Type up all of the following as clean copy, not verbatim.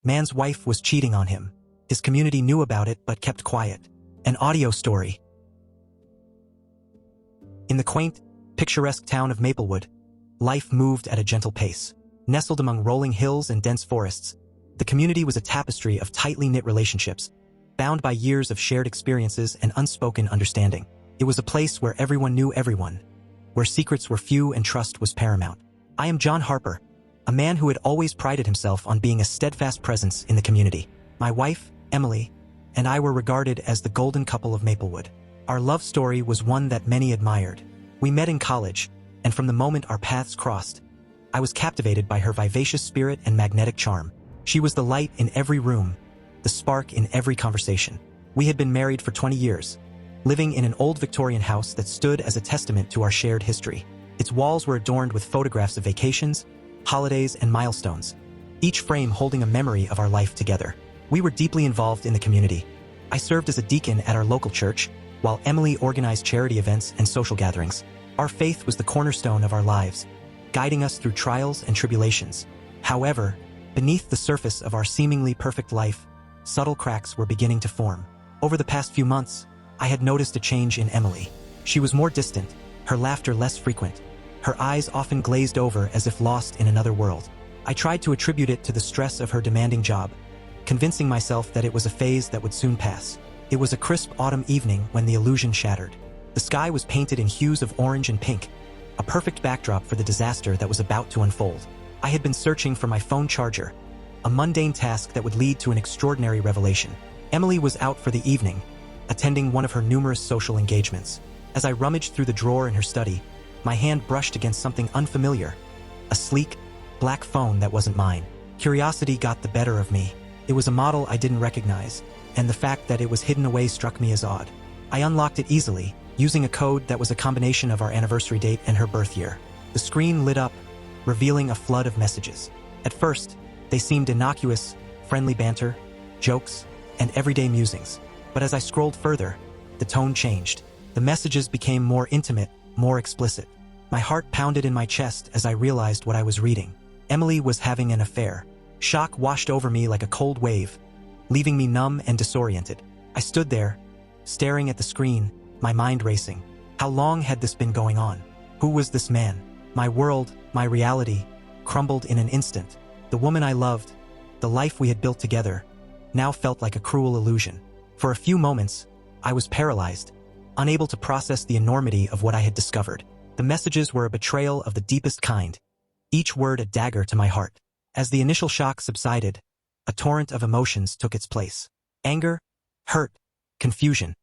Man's wife was cheating on him. His community knew about it but kept quiet. An audio story. In the quaint, picturesque town of Maplewood, life moved at a gentle pace. Nestled among rolling hills and dense forests, the community was a tapestry of tightly knit relationships, bound by years of shared experiences and unspoken understanding. It was a place where everyone knew everyone, where secrets were few and trust was paramount. I am John Harper, a man who had always prided himself on being a steadfast presence in the community. My wife, Emily, and I were regarded as the golden couple of Maplewood. Our love story was one that many admired. We met in college, and from the moment our paths crossed, I was captivated by her vivacious spirit and magnetic charm. She was the light in every room, the spark in every conversation. We had been married for 20 years, living in an old Victorian house that stood as a testament to our shared history. Its walls were adorned with photographs of vacations, holidays, and milestones, each frame holding a memory of our life together. We were deeply involved in the community. I served as a deacon at our local church, while Emily organized charity events and social gatherings. Our faith was the cornerstone of our lives, guiding us through trials and tribulations. However, beneath the surface of our seemingly perfect life, subtle cracks were beginning to form. Over the past few months, I had noticed a change in Emily. She was more distant, her laughter less frequent, her eyes often glazed over as if lost in another world. I tried to attribute it to the stress of her demanding job, convincing myself that it was a phase that would soon pass. It was a crisp autumn evening when the illusion shattered. The sky was painted in hues of orange and pink, a perfect backdrop for the disaster that was about to unfold. I had been searching for my phone charger, a mundane task that would lead to an extraordinary revelation. Emily was out for the evening, attending one of her numerous social engagements. As I rummaged through the drawer in her study, my hand brushed against something unfamiliar, a sleek, black phone that wasn't mine. Curiosity got the better of me. It was a model I didn't recognize, and the fact that it was hidden away struck me as odd. I unlocked it easily, using a code that was a combination of our anniversary date and her birth year. The screen lit up, revealing a flood of messages. At first, they seemed innocuous, friendly banter, jokes, and everyday musings. But as I scrolled further, the tone changed. The messages became more intimate, more explicit. My heart pounded in my chest as I realized what I was reading. Emily was having an affair. Shock washed over me like a cold wave, leaving me numb and disoriented. I stood there, staring at the screen, my mind racing. How long had this been going on? Who was this man? My world, my reality, crumbled in an instant. The woman I loved, the life we had built together, now felt like a cruel illusion. For a few moments, I was paralyzed, unable to process the enormity of what I had discovered. The messages were a betrayal of the deepest kind, each word a dagger to my heart. As the initial shock subsided, a torrent of emotions took its place. Anger, hurt, confusion.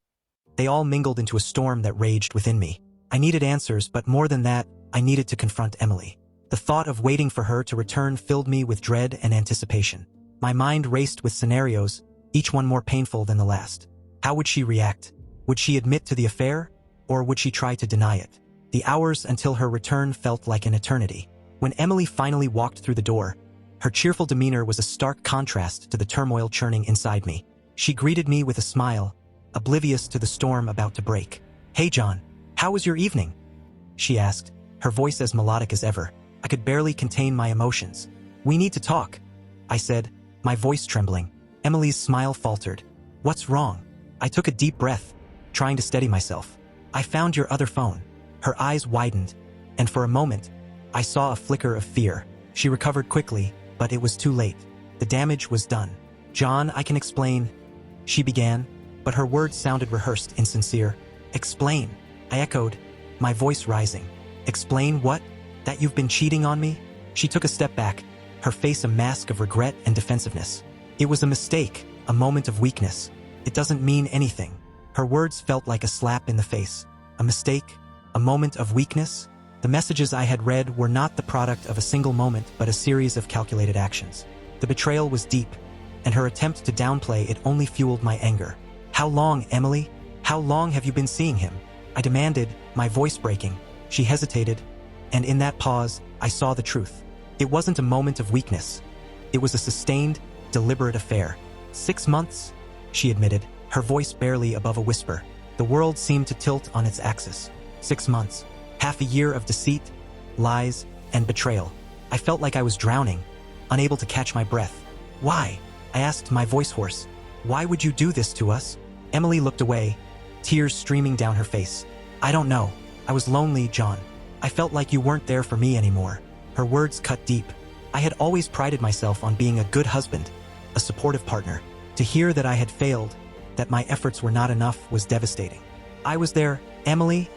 They all mingled into a storm that raged within me. I needed answers, but more than that, I needed to confront Emily. The thought of waiting for her to return filled me with dread and anticipation. My mind raced with scenarios, each one more painful than the last. How would she react? Would she admit to the affair, or would she try to deny it? The hours until her return felt like an eternity. When Emily finally walked through the door, her cheerful demeanor was a stark contrast to the turmoil churning inside me. She greeted me with a smile, oblivious to the storm about to break. "Hey John, how was your evening?" she asked, her voice as melodic as ever. I could barely contain my emotions. "We need to talk," I said, my voice trembling. Emily's smile faltered. "What's wrong?" I took a deep breath, trying to steady myself. "I found your other phone." Her eyes widened, and for a moment, I saw a flicker of fear. She recovered quickly, but it was too late. The damage was done. "John, I can explain," she began, but her words sounded rehearsed, insincere. "Explain," I echoed, my voice rising. "Explain what? That you've been cheating on me?" She took a step back, her face a mask of regret and defensiveness. "It was a mistake, a moment of weakness. It doesn't mean anything." Her words felt like a slap in the face. A mistake? A moment of weakness? The messages I had read were not the product of a single moment, but a series of calculated actions. The betrayal was deep, and her attempt to downplay it only fueled my anger. "How long, Emily? How long have you been seeing him?" I demanded, my voice breaking. She hesitated, and in that pause, I saw the truth. It wasn't a moment of weakness. It was a sustained, deliberate affair. 6 months, she admitted, her voice barely above a whisper. The world seemed to tilt on its axis. 6 months. Half a year of deceit, lies, and betrayal. I felt like I was drowning, unable to catch my breath. "Why?" I asked, my voice hoarse. Why would you do this to us? Emily looked away, tears streaming down her face. I don't know. I was lonely, John. I felt like you weren't there for me anymore. Her words cut deep. I had always prided myself on being a good husband, a supportive partner. To hear that I had failed, that my efforts were not enough, was devastating. I was there, Emily,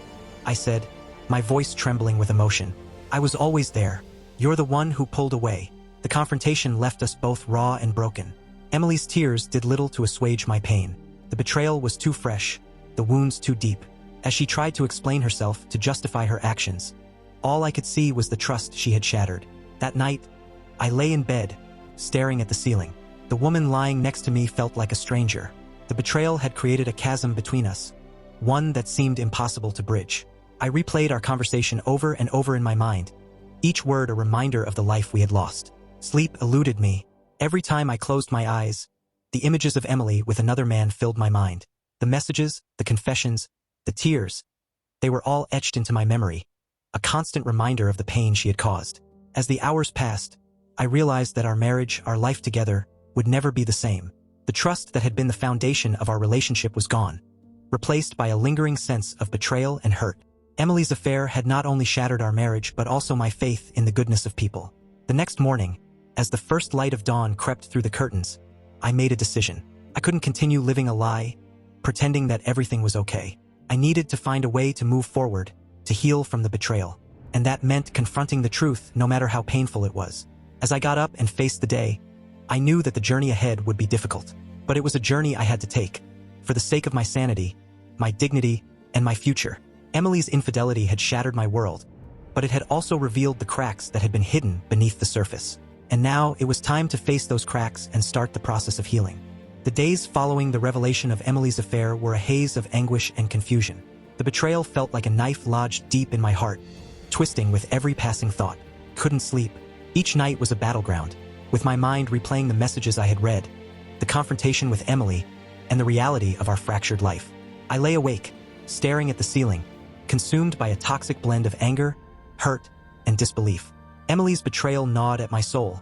I said, my voice trembling with emotion. I was always there. You're the one who pulled away. The confrontation left us both raw and broken. Emily's tears did little to assuage my pain. The betrayal was too fresh, the wounds too deep. As she tried to explain herself, to justify her actions, all I could see was the trust she had shattered. That night, I lay in bed, staring at the ceiling. The woman lying next to me felt like a stranger. The betrayal had created a chasm between us, one that seemed impossible to bridge. I replayed our conversation over and over in my mind, each word a reminder of the life we had lost. Sleep eluded me. Every time I closed my eyes, the images of Emily with another man filled my mind. The messages, the confessions, the tears, they were all etched into my memory, a constant reminder of the pain she had caused. As the hours passed, I realized that our marriage, our life together, would never be the same. The trust that had been the foundation of our relationship was gone, replaced by a lingering sense of betrayal and hurt. Emily's affair had not only shattered our marriage but also my faith in the goodness of people. The next morning, as the first light of dawn crept through the curtains, I made a decision. I couldn't continue living a lie, pretending that everything was okay. I needed to find a way to move forward, to heal from the betrayal. And that meant confronting the truth, no matter how painful it was. As I got up and faced the day, I knew that the journey ahead would be difficult. But it was a journey I had to take, for the sake of my sanity, my dignity, and my future. Emily's infidelity had shattered my world, but it had also revealed the cracks that had been hidden beneath the surface. And now it was time to face those cracks and start the process of healing. The days following the revelation of Emily's affair were a haze of anguish and confusion. The betrayal felt like a knife lodged deep in my heart, twisting with every passing thought. Couldn't sleep. Each night was a battleground, with my mind replaying the messages I had read, the confrontation with Emily, and the reality of our fractured life. I lay awake, staring at the ceiling, consumed by a toxic blend of anger, hurt, and disbelief. Emily's betrayal gnawed at my soul,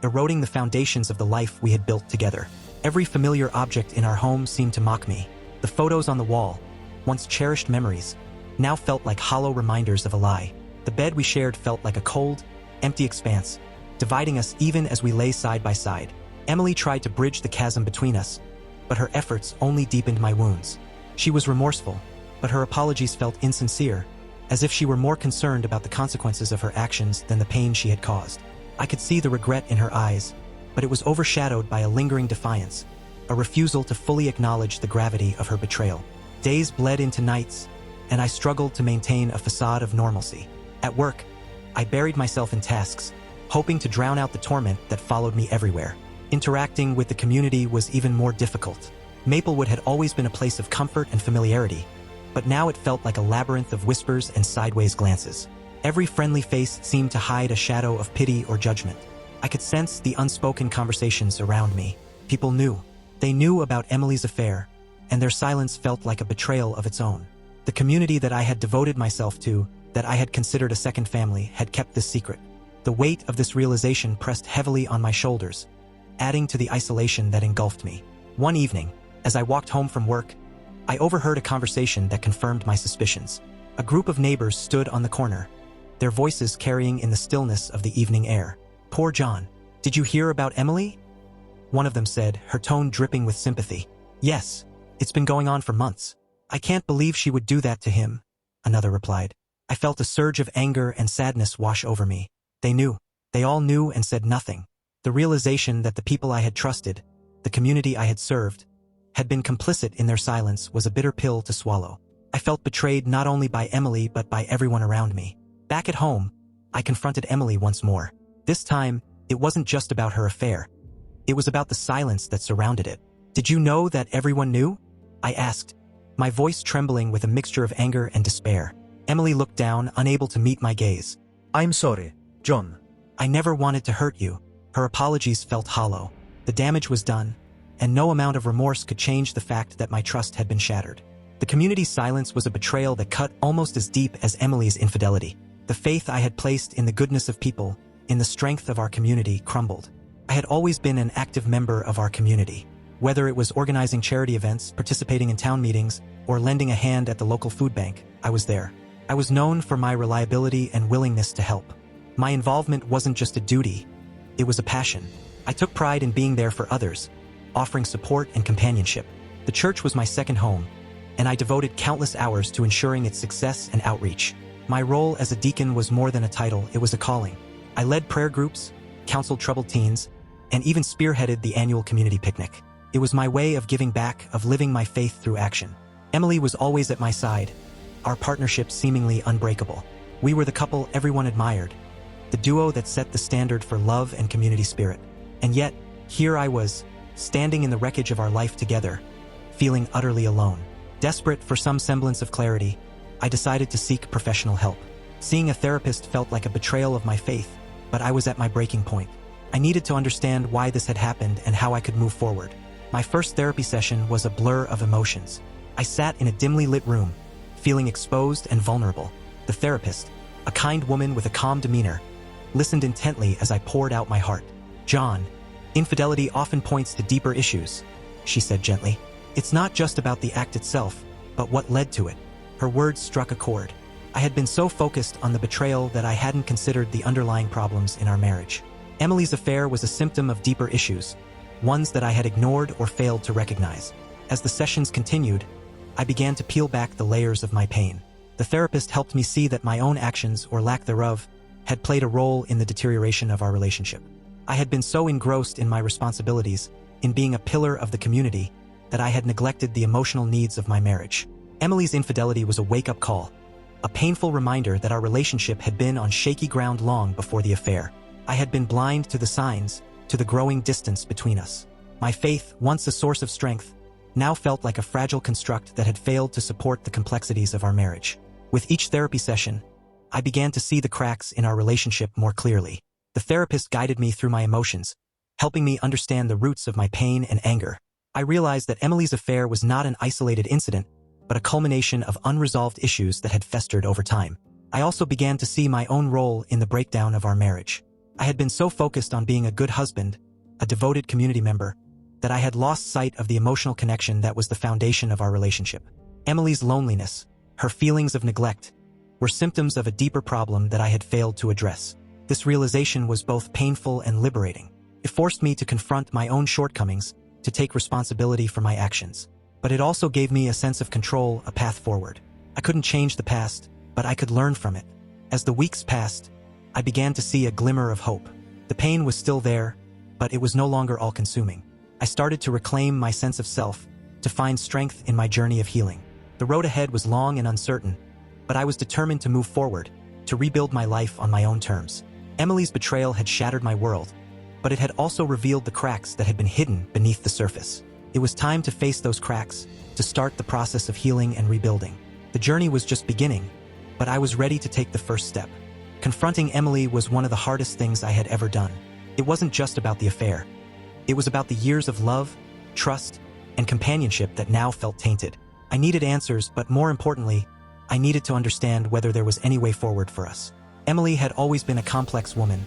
eroding the foundations of the life we had built together. Every familiar object in our home seemed to mock me. The photos on the wall, once cherished memories, now felt like hollow reminders of a lie. The bed we shared felt like a cold, empty expanse, dividing us even as we lay side by side. Emily tried to bridge the chasm between us, but her efforts only deepened my wounds. She was remorseful, but her apologies felt insincere, as if she were more concerned about the consequences of her actions than the pain she had caused. I could see the regret in her eyes, but it was overshadowed by a lingering defiance, a refusal to fully acknowledge the gravity of her betrayal. Days bled into nights, and I struggled to maintain a facade of normalcy. At work, I buried myself in tasks, hoping to drown out the torment that followed me everywhere. Interacting with the community was even more difficult. Maplewood had always been a place of comfort and familiarity, but now it felt like a labyrinth of whispers and sideways glances. Every friendly face seemed to hide a shadow of pity or judgment. I could sense the unspoken conversations around me. People knew. They knew about Emily's affair, and their silence felt like a betrayal of its own. The community that I had devoted myself to, that I had considered a second family, had kept this secret. The weight of this realization pressed heavily on my shoulders, adding to the isolation that engulfed me. One evening, as I walked home from work, I overheard a conversation that confirmed my suspicions. A group of neighbors stood on the corner, their voices carrying in the stillness of the evening air. Poor John. Did you hear about Emily? One of them said, her tone dripping with sympathy. Yes, it's been going on for months. I can't believe she would do that to him, another replied. I felt a surge of anger and sadness wash over me. They knew. They all knew and said nothing. The realization that the people I had trusted, the community I had served, had been complicit in their silence was a bitter pill to swallow. I felt betrayed not only by Emily but by everyone around me. Back at home, I confronted Emily once more. This time, it wasn't just about her affair. It was about the silence that surrounded it. Did you know that everyone knew? I asked, my voice trembling with a mixture of anger and despair. Emily looked down, unable to meet my gaze. I'm sorry, John. I never wanted to hurt you. Her apologies felt hollow. The damage was done, and no amount of remorse could change the fact that my trust had been shattered. The community's silence was a betrayal that cut almost as deep as Emily's infidelity. The faith I had placed in the goodness of people, in the strength of our community, crumbled. I had always been an active member of our community. Whether it was organizing charity events, participating in town meetings, or lending a hand at the local food bank, I was there. I was known for my reliability and willingness to help. My involvement wasn't just a duty, it was a passion. I took pride in being there for others, offering support and companionship. The church was my second home, and I devoted countless hours to ensuring its success and outreach. My role as a deacon was more than a title, it was a calling. I led prayer groups, counseled troubled teens, and even spearheaded the annual community picnic. It was my way of giving back, of living my faith through action. Emily was always at my side, our partnership seemingly unbreakable. We were the couple everyone admired, the duo that set the standard for love and community spirit. And yet, here I was, standing in the wreckage of our life together, feeling utterly alone. Desperate for some semblance of clarity, I decided to seek professional help. Seeing a therapist felt like a betrayal of my faith, but I was at my breaking point. I needed to understand why this had happened and how I could move forward. My first therapy session was a blur of emotions. I sat in a dimly lit room, feeling exposed and vulnerable. The therapist, a kind woman with a calm demeanor, listened intently as I poured out my heart. "John, infidelity often points to deeper issues," she said gently. "It's not just about the act itself, but what led to it." Her words struck a chord. I had been so focused on the betrayal that I hadn't considered the underlying problems in our marriage. Emily's affair was a symptom of deeper issues, ones that I had ignored or failed to recognize. As the sessions continued, I began to peel back the layers of my pain. The therapist helped me see that my own actions, or lack thereof, had played a role in the deterioration of our relationship. I had been so engrossed in my responsibilities, in being a pillar of the community, that I had neglected the emotional needs of my marriage. Emily's infidelity was a wake-up call, a painful reminder that our relationship had been on shaky ground long before the affair. I had been blind to the signs, to the growing distance between us. My faith, once a source of strength, now felt like a fragile construct that had failed to support the complexities of our marriage. With each therapy session, I began to see the cracks in our relationship more clearly. The therapist guided me through my emotions, helping me understand the roots of my pain and anger. I realized that Emily's affair was not an isolated incident, but a culmination of unresolved issues that had festered over time. I also began to see my own role in the breakdown of our marriage. I had been so focused on being a good husband, a devoted community member, that I had lost sight of the emotional connection that was the foundation of our relationship. Emily's loneliness, her feelings of neglect, were symptoms of a deeper problem that I had failed to address. This realization was both painful and liberating. It forced me to confront my own shortcomings, to take responsibility for my actions. But it also gave me a sense of control, a path forward. I couldn't change the past, but I could learn from it. As the weeks passed, I began to see a glimmer of hope. The pain was still there, but it was no longer all-consuming. I started to reclaim my sense of self, to find strength in my journey of healing. The road ahead was long and uncertain, but I was determined to move forward, to rebuild my life on my own terms. Emily's betrayal had shattered my world, but it had also revealed the cracks that had been hidden beneath the surface. It was time to face those cracks, to start the process of healing and rebuilding. The journey was just beginning, but I was ready to take the first step. Confronting Emily was one of the hardest things I had ever done. It wasn't just about the affair. It was about the years of love, trust, and companionship that now felt tainted. I needed answers, but more importantly, I needed to understand whether there was any way forward for us. Emily had always been a complex woman,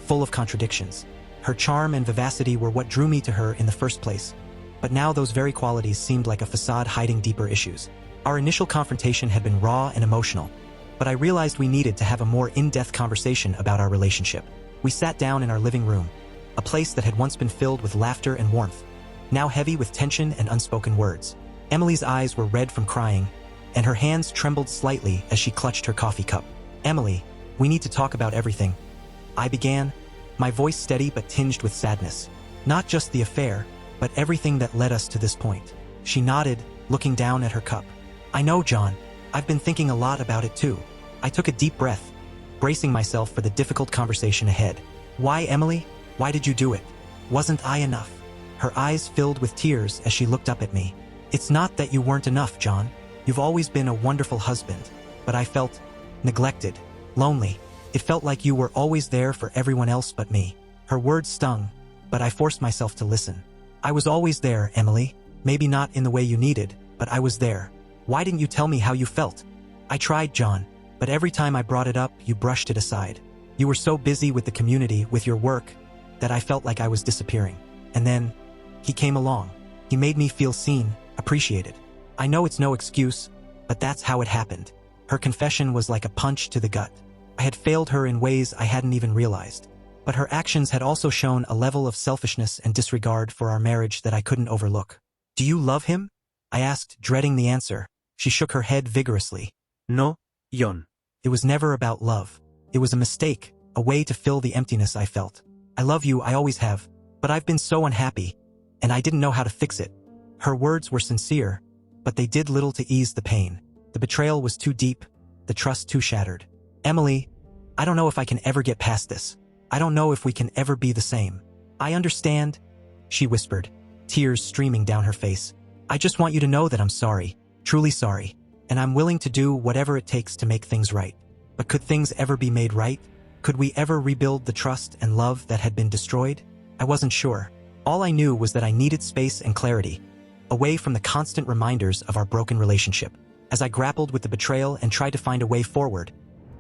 full of contradictions. Her charm and vivacity were what drew me to her in the first place, but now those very qualities seemed like a facade hiding deeper issues. Our initial confrontation had been raw and emotional, but I realized we needed to have a more in-depth conversation about our relationship. We sat down in our living room, a place that had once been filled with laughter and warmth, now heavy with tension and unspoken words. Emily's eyes were red from crying, and her hands trembled slightly as she clutched her coffee cup. "Emily, we need to talk about everything," I began, my voice steady but tinged with sadness. "Not just the affair, but everything that led us to this point." She nodded, looking down at her cup. "I know, John. I've been thinking a lot about it too." I took a deep breath, bracing myself for the difficult conversation ahead. "Why, Emily? Why did you do it? Wasn't I enough?" Her eyes filled with tears as she looked up at me. "It's not that you weren't enough, John. You've always been a wonderful husband, but I felt neglected, lonely. It felt like you were always there for everyone else but me." Her words stung, but I forced myself to listen. "I was always there, Emily. Maybe not in the way you needed, but I was there. Why didn't you tell me how you felt?" "I tried, John, but every time I brought it up, you brushed it aside. You were so busy with the community, with your work, that I felt like I was disappearing. And then, he came along. He made me feel seen, appreciated. I know it's no excuse, but that's how it happened. Her confession was like a punch to the gut. I had failed her in ways I hadn't even realized. But her actions had also shown a level of selfishness and disregard for our marriage that I couldn't overlook. "Do you love him?" I asked, dreading the answer. She shook her head vigorously. No, John. It was never about love. It was a mistake, a way to fill the emptiness I felt. "I love you, I always have, but I've been so unhappy, and I didn't know how to fix it." Her words were sincere, but they did little to ease the pain. The betrayal was too deep, the trust too shattered. "Emily, I don't know if I can ever get past this. I don't know if we can ever be the same." "I understand," she whispered, tears streaming down her face. "I just want you to know that I'm sorry, truly sorry, and I'm willing to do whatever it takes to make things right." But could things ever be made right? Could we ever rebuild the trust and love that had been destroyed? I wasn't sure. All I knew was that I needed space and clarity, away from the constant reminders of our broken relationship. As I grappled with the betrayal and tried to find a way forward,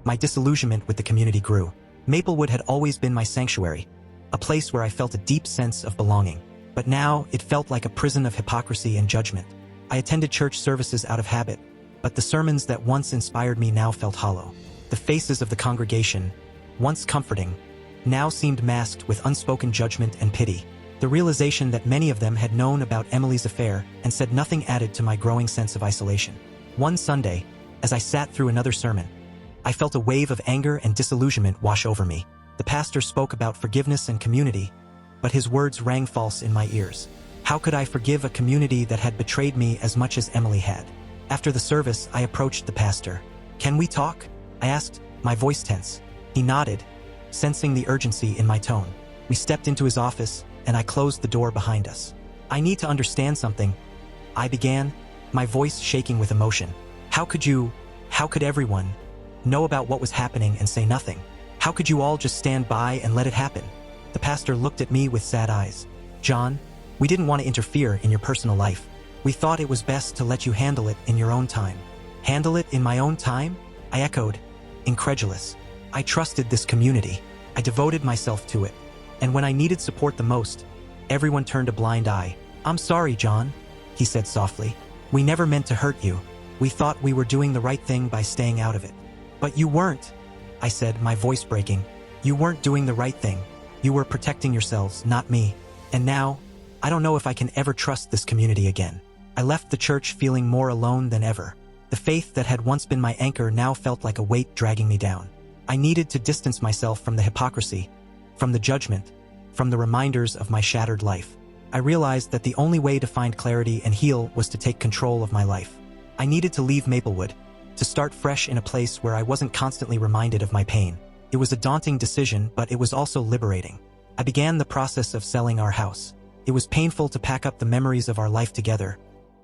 my disillusionment with the community grew. Maplewood had always been my sanctuary, a place where I felt a deep sense of belonging. But now it felt like a prison of hypocrisy and judgment. I attended church services out of habit, but the sermons that once inspired me now felt hollow. The faces of the congregation, once comforting, now seemed masked with unspoken judgment and pity. The realization that many of them had known about Emily's affair and said nothing added to my growing sense of isolation. One Sunday, as I sat through another sermon, I felt a wave of anger and disillusionment wash over me. The pastor spoke about forgiveness and community, but his words rang false in my ears. How could I forgive a community that had betrayed me as much as Emily had? After the service, I approached the pastor. "Can we talk?" I asked, my voice tense. He nodded, sensing the urgency in my tone. We stepped into his office, and I closed the door behind us. "I need to understand something," I began, my voice shaking with emotion. How could everyone know about what was happening and say nothing? How could you all just stand by and let it happen?" The pastor looked at me with sad eyes. "John, we didn't want to interfere in your personal life. We thought it was best to let you handle it in your own time." "Handle it in my own time?" I echoed, incredulous. I trusted this community. I devoted myself to it. And when I needed support the most, everyone turned a blind eye. "I'm sorry, John," he said softly. "We never meant to hurt you. We thought we were doing the right thing by staying out of it." "But you weren't," I said, my voice breaking. "You weren't doing the right thing. You were protecting yourselves, not me. And now, I don't know if I can ever trust this community again." I left the church feeling more alone than ever. The faith that had once been my anchor now felt like a weight dragging me down. I needed to distance myself from the hypocrisy, from the judgment, from the reminders of my shattered life. I realized that the only way to find clarity and heal was to take control of my life. I needed to leave Maplewood, to start fresh in a place where I wasn't constantly reminded of my pain. It was a daunting decision, but it was also liberating. I began the process of selling our house. It was painful to pack up the memories of our life together,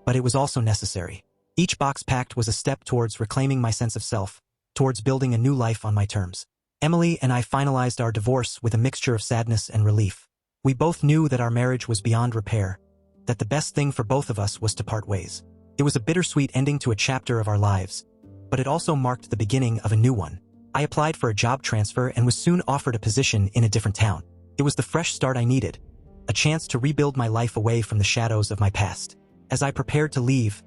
but it was also necessary. Each box packed was a step towards reclaiming my sense of self, towards building a new life on my terms. Emily and I finalized our divorce with a mixture of sadness and relief. We both knew that our marriage was beyond repair, that the best thing for both of us was to part ways. It was a bittersweet ending to a chapter of our lives, but it also marked the beginning of a new one. I applied for a job transfer and was soon offered a position in a different town. It was the fresh start I needed, a chance to rebuild my life away from the shadows of my past. As I prepared to leave,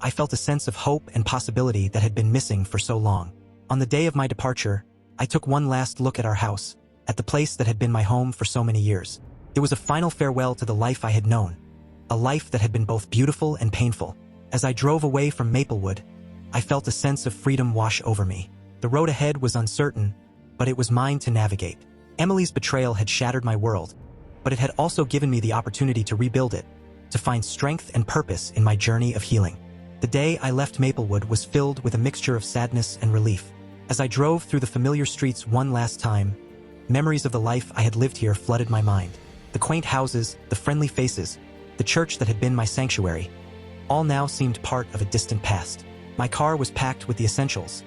I felt a sense of hope and possibility that had been missing for so long. On the day of my departure, I took one last look at our house, at the place that had been my home for so many years. It was a final farewell to the life I had known, a life that had been both beautiful and painful. As I drove away from Maplewood, I felt a sense of freedom wash over me. The road ahead was uncertain, but it was mine to navigate. Emily's betrayal had shattered my world, but it had also given me the opportunity to rebuild it, to find strength and purpose in my journey of healing. The day I left Maplewood was filled with a mixture of sadness and relief. As I drove through the familiar streets one last time, memories of the life I had lived here flooded my mind. The quaint houses, the friendly faces, the church that had been my sanctuary, all now seemed part of a distant past. My car was packed with the essentials,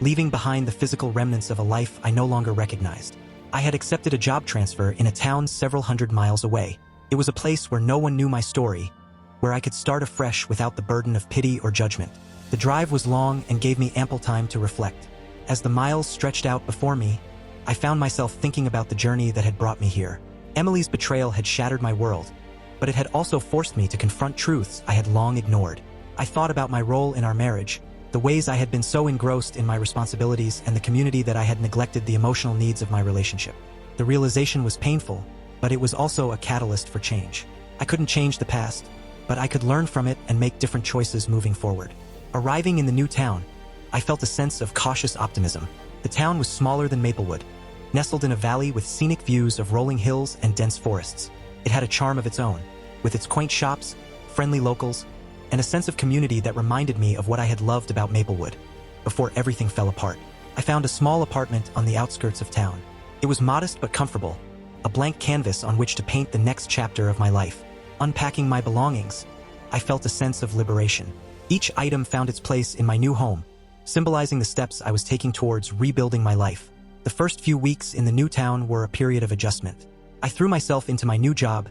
leaving behind the physical remnants of a life I no longer recognized. I had accepted a job transfer in a town several hundred miles away. It was a place where no one knew my story, where I could start afresh without the burden of pity or judgment. The drive was long and gave me ample time to reflect. As the miles stretched out before me, I found myself thinking about the journey that had brought me here. Emily's betrayal had shattered my world, but it had also forced me to confront truths I had long ignored. I thought about my role in our marriage, the ways I had been so engrossed in my responsibilities, and the community that I had neglected the emotional needs of my relationship. The realization was painful, but it was also a catalyst for change. I couldn't change the past, but I could learn from it and make different choices moving forward. Arriving in the new town, I felt a sense of cautious optimism. The town was smaller than Maplewood, nestled in a valley with scenic views of rolling hills and dense forests. It had a charm of its own, with its quaint shops, friendly locals, and a sense of community that reminded me of what I had loved about Maplewood. Before everything fell apart, I found a small apartment on the outskirts of town. It was modest but comfortable, a blank canvas on which to paint the next chapter of my life. Unpacking my belongings, I felt a sense of liberation. Each item found its place in my new home, symbolizing the steps I was taking towards rebuilding my life. The first few weeks in the new town were a period of adjustment. I threw myself into my new job,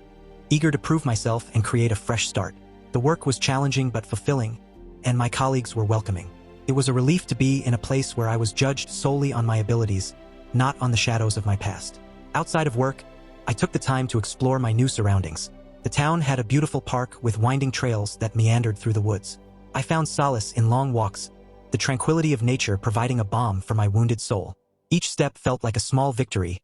eager to prove myself and create a fresh start. The work was challenging but fulfilling, and my colleagues were welcoming. It was a relief to be in a place where I was judged solely on my abilities, not on the shadows of my past. Outside of work, I took the time to explore my new surroundings. The town had a beautiful park with winding trails that meandered through the woods. I found solace in long walks, the tranquility of nature providing a balm for my wounded soul. Each step felt like a small victory,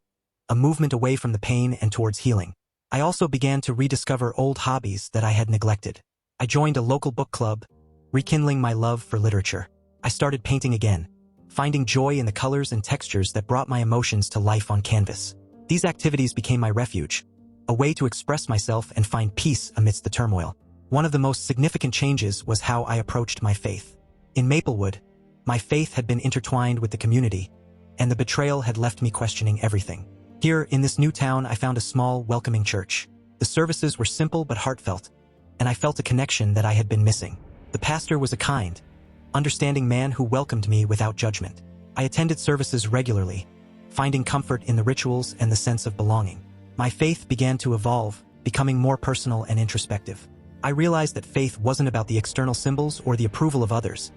a movement away from the pain and towards healing. I also began to rediscover old hobbies that I had neglected. I joined a local book club, rekindling my love for literature. I started painting again, finding joy in the colors and textures that brought my emotions to life on canvas. These activities became my refuge, a way to express myself and find peace amidst the turmoil. One of the most significant changes was how I approached my faith. In Maplewood, my faith had been intertwined with the community, and the betrayal had left me questioning everything. Here, in this new town, I found a small, welcoming church. The services were simple but heartfelt, and I felt a connection that I had been missing. The pastor was a kind, understanding man who welcomed me without judgment. I attended services regularly, finding comfort in the rituals and the sense of belonging. My faith began to evolve, becoming more personal and introspective. I realized that faith wasn't about the external symbols or the approval of others.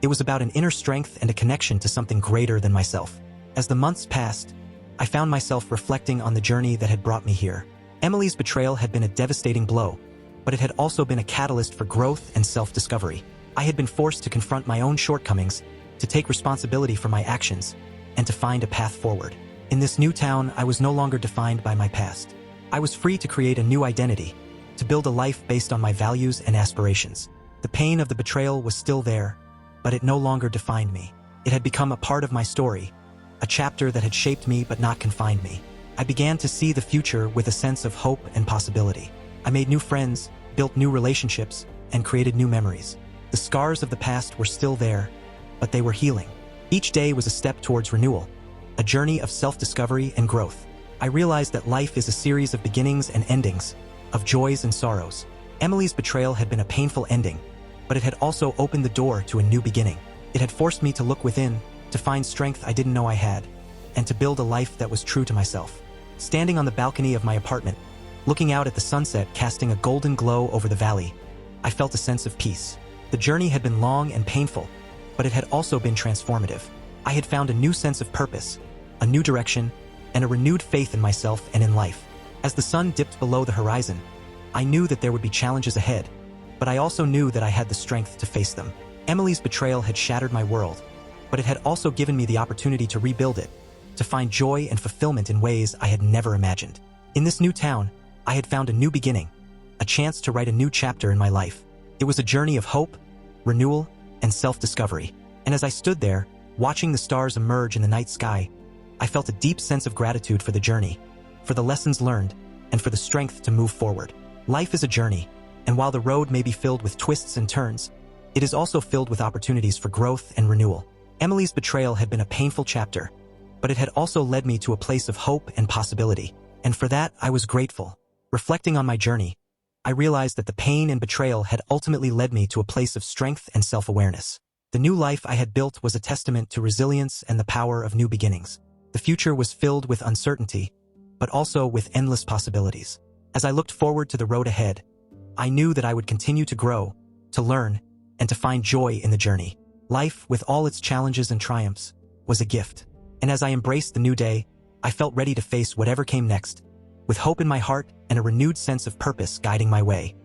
It was about an inner strength and a connection to something greater than myself. As the months passed, I found myself reflecting on the journey that had brought me here. Emily's betrayal had been a devastating blow, but it had also been a catalyst for growth and self-discovery. I had been forced to confront my own shortcomings, to take responsibility for my actions, and to find a path forward. In this new town, I was no longer defined by my past. I was free to create a new identity, to build a life based on my values and aspirations. The pain of the betrayal was still there, but it no longer defined me. It had become a part of my story, a chapter that had shaped me but not confined me. I began to see the future with a sense of hope and possibility. I made new friends, built new relationships, and created new memories. The scars of the past were still there, but they were healing. Each day was a step towards renewal, a journey of self-discovery and growth. I realized that life is a series of beginnings and endings, of joys and sorrows. Emily's betrayal had been a painful ending, but it had also opened the door to a new beginning. It had forced me to look within, to find strength I didn't know I had, and to build a life that was true to myself. Standing on the balcony of my apartment, looking out at the sunset casting a golden glow over the valley, I felt a sense of peace. The journey had been long and painful, but it had also been transformative. I had found a new sense of purpose, a new direction, and a renewed faith in myself and in life. As the sun dipped below the horizon, I knew that there would be challenges ahead, but I also knew that I had the strength to face them. Emily's betrayal had shattered my world, but it had also given me the opportunity to rebuild it, to find joy and fulfillment in ways I had never imagined. In this new town, I had found a new beginning, a chance to write a new chapter in my life. It was a journey of hope, renewal, and self-discovery. And as I stood there, watching the stars emerge in the night sky, I felt a deep sense of gratitude for the journey, for the lessons learned, and for the strength to move forward. Life is a journey, and while the road may be filled with twists and turns, it is also filled with opportunities for growth and renewal. Emily's betrayal had been a painful chapter, but it had also led me to a place of hope and possibility, and for that I was grateful. Reflecting on my journey, I realized that the pain and betrayal had ultimately led me to a place of strength and self-awareness. The new life I had built was a testament to resilience and the power of new beginnings. The future was filled with uncertainty, but also with endless possibilities. As I looked forward to the road ahead, I knew that I would continue to grow, to learn, and to find joy in the journey. Life, with all its challenges and triumphs, was a gift. And as I embraced the new day, I felt ready to face whatever came next, with hope in my heart and a renewed sense of purpose guiding my way.